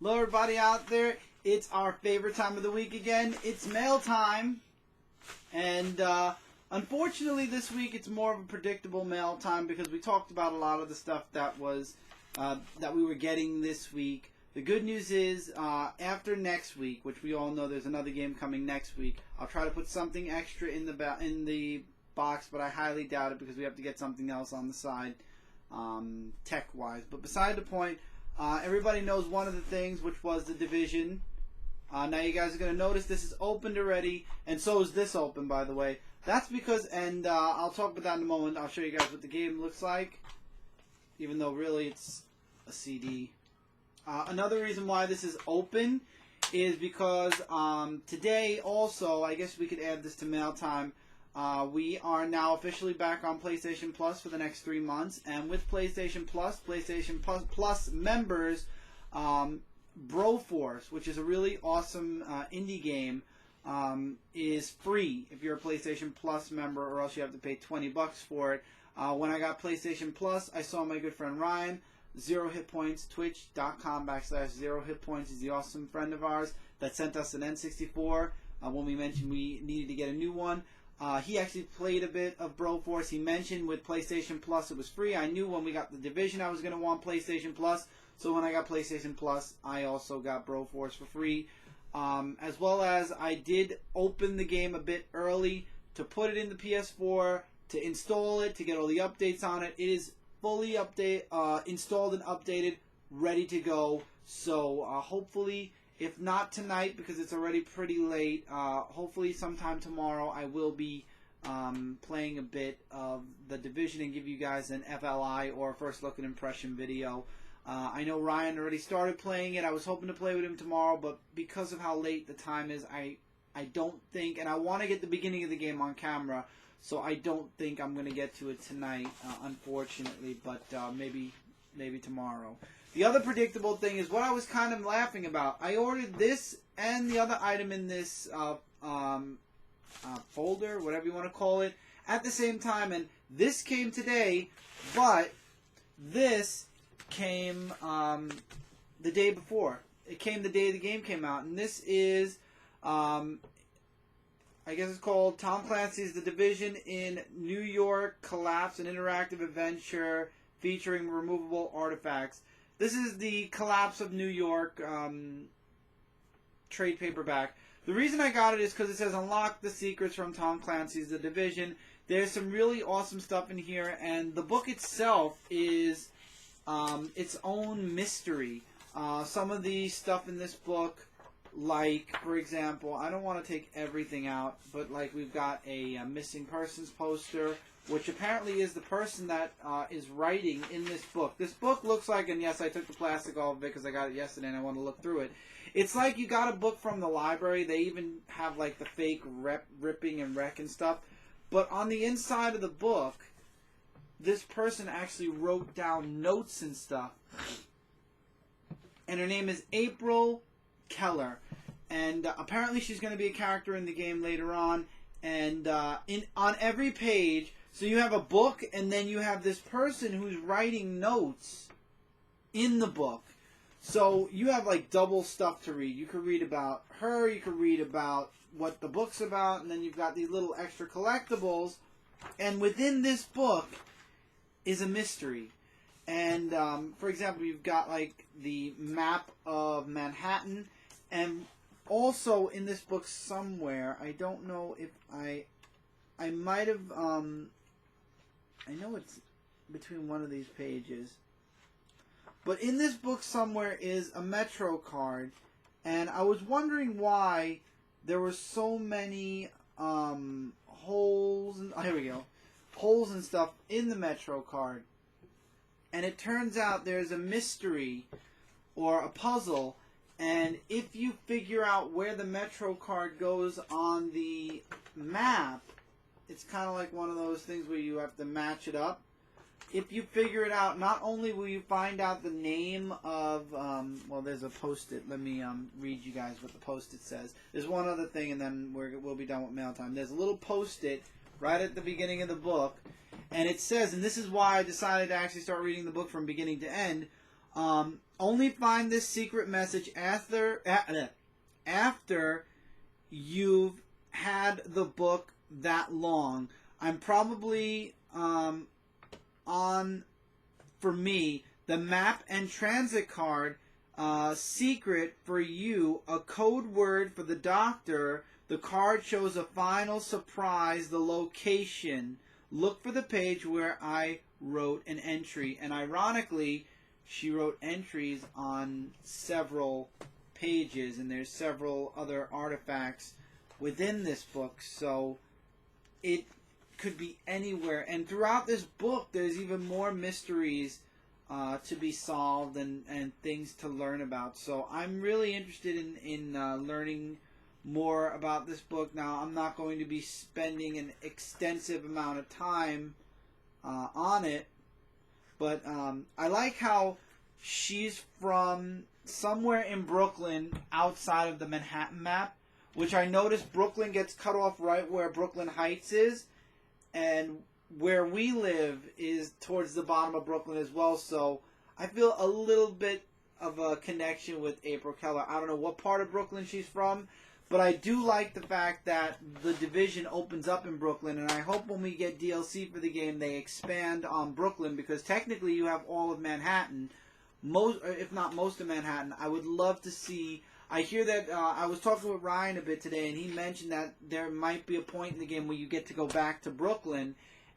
Hello everybody out there. It's our favorite time of the week again. It's mail time. And unfortunately this week it's more of a predictable mail time because we talked about a lot of the stuff that was that we were getting this week. The good news is after next week, which we all know there's another game coming next week, I'll try to put something extra in the box, but I highly doubt it because we have to get something else on the side tech-wise. But beside the point, everybody knows one of the things, which was the Division. Now you guys are going to notice this is opened already, and so is this open, by the way. That's because, and I'll talk about that in a moment. I'll show you guys what the game looks like, even though really it's a CD. Another reason why this is open is because today also, I guess we could add this to mail time, we are now officially back on PlayStation Plus for the next 3 months, and with PlayStation Plus members, Broforce, which is a really awesome indie game, is free if you're a PlayStation Plus member, or else you have to pay $20 for it. When I got PlayStation Plus, I saw my good friend Ryan, 0 Hit Points, twitch.com/0 Hit Points. He's the awesome friend of ours that sent us an N64 when we mentioned we needed to get a new one. He actually played a bit of Broforce. He mentioned with PlayStation Plus it was free. I knew when we got the Division I was going to want PlayStation Plus. So when I got PlayStation Plus, I also got Broforce for free. As well as I did open the game a bit early to put it in the PS4, to install it, to get all the updates on it. It is fully installed and updated, ready to go. So hopefully, if not tonight because it's already pretty late, hopefully sometime tomorrow I will be playing a bit of the Division and give you guys an FLI or first look and impression video. I know Ryan already started playing it. I was hoping to play with him tomorrow, but because of how late the time is, I don't think, and I want to get the beginning of the game on camera, so I don't think I'm going to get to it tonight, unfortunately, but maybe tomorrow. The other predictable thing is what I was kind of laughing about. I ordered this and the other item in this folder, whatever you want to call it, at the same time, and this came today, but this came the day before. It came the day the game came out, and this is I guess it's called Tom Clancy's The Division in New York Collapse, an interactive adventure featuring removable artifacts. This is the Collapse of New York trade paperback. The reason I got it is because it says unlock the secrets from Tom Clancy's The Division. There's some really awesome stuff in here, and the book itself is its own mystery. Some of the stuff in this book, like, for example, I don't want to take everything out, but like we've got a missing persons poster, which apparently is the person that is writing in this book. This book looks like, and yes, I took the plastic off of it because I got it yesterday and I want to look through it. It's like you got a book from the library. They even have like the fake ripping and wreck and stuff. But on the inside of the book, this person actually wrote down notes and stuff. And her name is April Keller. And apparently she's going to be a character in the game later on. And on every page, so you have a book and then you have this person who's writing notes in the book. So you have like double stuff to read. You could read about her, you could read about what the book's about, and then you've got these little extra collectibles. And within this book is a mystery. And for example, you've got like the map of Manhattan, and also in this book somewhere, I don't know if I might have, I know it's between one of these pages, but in this book somewhere is a Metro card, and I was wondering why there were so many holes, and, oh, here we go, holes and stuff in the Metro card. And it turns out there's a mystery or a puzzle, and if you figure out where the Metro card goes on the map, it's kind of like one of those things where you have to match it up. If you figure it out, not only will you find out the name of, well, there's a post-it. Let me read you guys what the post-it says. There's one other thing, and then we'll be done with mail time. There's a little post-it right at the beginning of the book, and it says, and this is why I decided to actually start reading the book from beginning to end, Only find this secret message after you've had the book that long. I'm probably on, for me, the map and transit card secret for you, a code word for the doctor. The card shows a final surprise, the location. Look for the page where I wrote an entry. And ironically, she wrote entries on several pages, and there's several other artifacts within this book, so it could be anywhere. And throughout this book, there's even more mysteries to be solved and things to learn about. So I'm really interested in learning more about this book. Now, I'm not going to be spending an extensive amount of time on it, but I like how she's from somewhere in Brooklyn outside of the Manhattan map, which I noticed Brooklyn gets cut off right where Brooklyn Heights is, and where we live is towards the bottom of Brooklyn as well, so I feel a little bit of a connection with April Keller. I don't know what part of Brooklyn she's from, but I do like the fact that the division opens up in Brooklyn, and I hope when we get DLC for the game they expand on Brooklyn, because technically you have all of Manhattan, most, if not most of Manhattan. I would love to see. I hear that I was talking with Ryan a bit today, and he mentioned that there might be a point in the game where you get to go back to Brooklyn,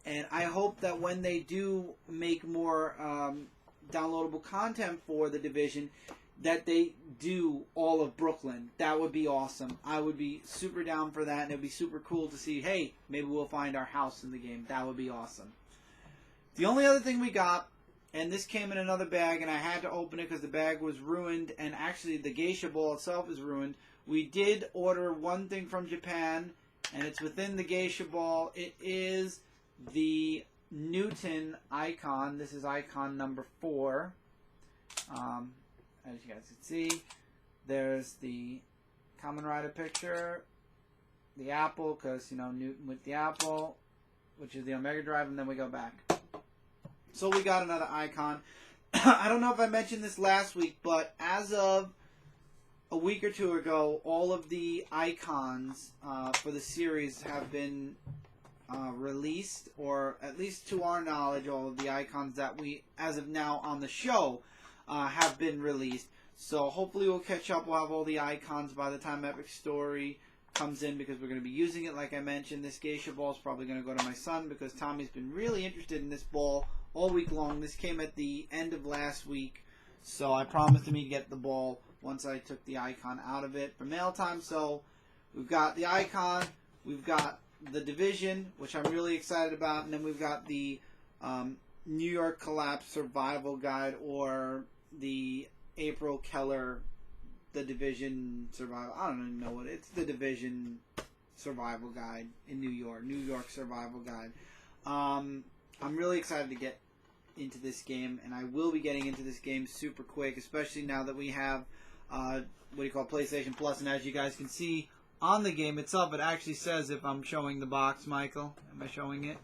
and I hope that when they do make more downloadable content for the division, that they do all of Brooklyn. That would be awesome. I would be super down for that, and it would be super cool to see, hey, maybe we'll find our house in the game. That would be awesome. The only other thing we got, and this came in another bag, and I had to open it because the bag was ruined, and actually the geisha ball itself is ruined. We did order one thing from Japan, and it's within the geisha ball. It is the Newton icon. This is icon number 4. As you guys can see, there's the Kamen Rider picture, the apple, because, you know, Newton with the apple, which is the Omega Drive, and then we go back. So we got another icon. I don't know if I mentioned this last week, but as of a week or two ago, all of the icons for the series have been released, or at least to our knowledge, all of the icons that we, as of now on the show, have been released. So hopefully we'll catch up. We'll have all the icons by the time Epic Story comes in, because we're going to be using it. Like I mentioned, this geisha ball is probably going to go to my son, because Tommy's been really interested in this ball all week long. This came at the end of last week, so I promised him he'd get the ball once I took the icon out of it for mail time. So we've got the icon, we've got the division, which I'm really excited about, and then we've got the New York Collapse Survival Guide, or the April Keller, the Division Survival. I don't even know what it's. The Division Survival Guide in New York Survival Guide. I'm really excited to get into this game, and I will be getting into this game super quick, especially now that we have what do you call PlayStation Plus. And as you guys can see on the game itself, it actually says if I'm showing the box. Michael, am I showing it?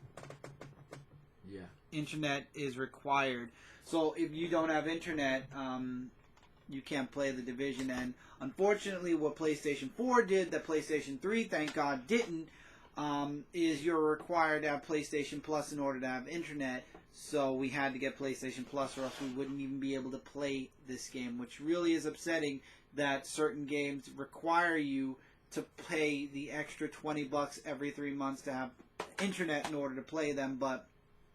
Yeah. Internet is required. So if you don't have internet, you can't play the Division. And unfortunately, what PlayStation 4 did, that PlayStation 3, thank God, didn't, is you're required to have PlayStation Plus in order to have internet. So we had to get PlayStation Plus, or else we wouldn't even be able to play this game, which really is upsetting that certain games require you to pay the extra $20 every 3 months to have internet in order to play them. But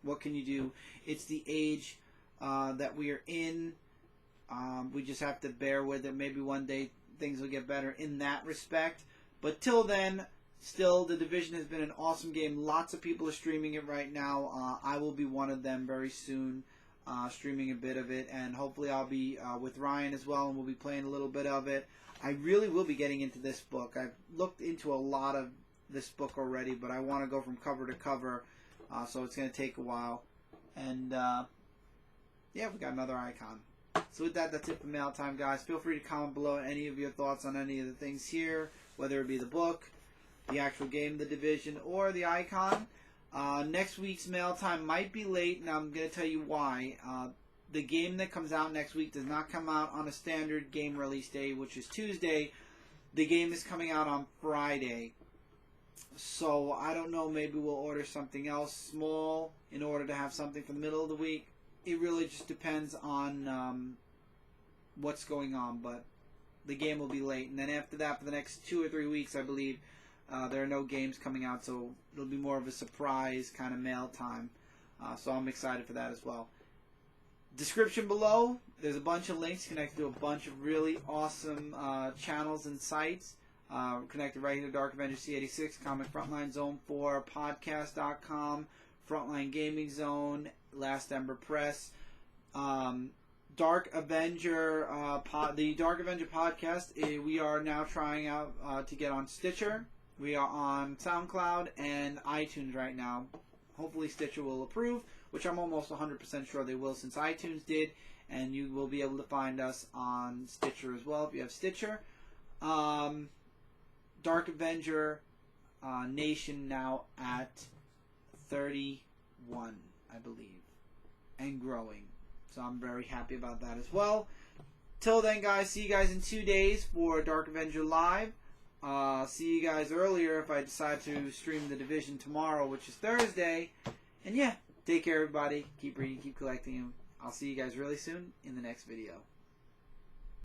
what can you do? It's the age that we are in. We just have to bear with it. Maybe one day things will get better in that respect. But till then, still, the Division has been an awesome game. Lots of people are streaming it right now. I will be one of them very soon, streaming a bit of it. And hopefully I'll be with Ryan as well, and we'll be playing a little bit of it. I really will be getting into this book. I've looked into a lot of this book already, but I want to go from cover to cover, so it's going to take a while. And, yeah, we got another icon. So with that, that's it for mail time, guys. Feel free to comment below any of your thoughts on any of the things here, whether it be the book, the actual game, the Division, or the icon. Next week's mail time might be late, and I'm going to tell you why. the game that comes out next week does not come out on a standard game release day, which is Tuesday. The game is coming out on Friday. So I don't know, maybe we'll order something else small in order to have something for the middle of the week. It really just depends on what's going on, but the game will be late. And then after that, for the next 2 or 3 weeks, I believe, there are no games coming out, so it'll be more of a surprise kind of mail time. So I'm excited for that as well. Description below, there's a bunch of links connected to a bunch of really awesome channels and sites. Connected right here to Dark Avenger C86, Comic Frontline Zone 4, Podcast.com, Frontline Gaming Zone, Last Ember Press, Dark Avenger, the Dark Avenger podcast. We are now trying out to get on Stitcher. We are on SoundCloud and iTunes right now. Hopefully Stitcher will approve, which I'm almost 100% sure they will since iTunes did, and you will be able to find us on Stitcher as well if you have Stitcher. Dark Avenger Nation now at 31, I believe, and growing. So I'm very happy about that as well. Till then, guys, see you guys in 2 days for Dark Avenger Live. See you guys earlier if I decide to stream The Division tomorrow, which is Thursday. And yeah, take care, everybody. Keep reading, keep collecting them. I'll see you guys really soon in the next video.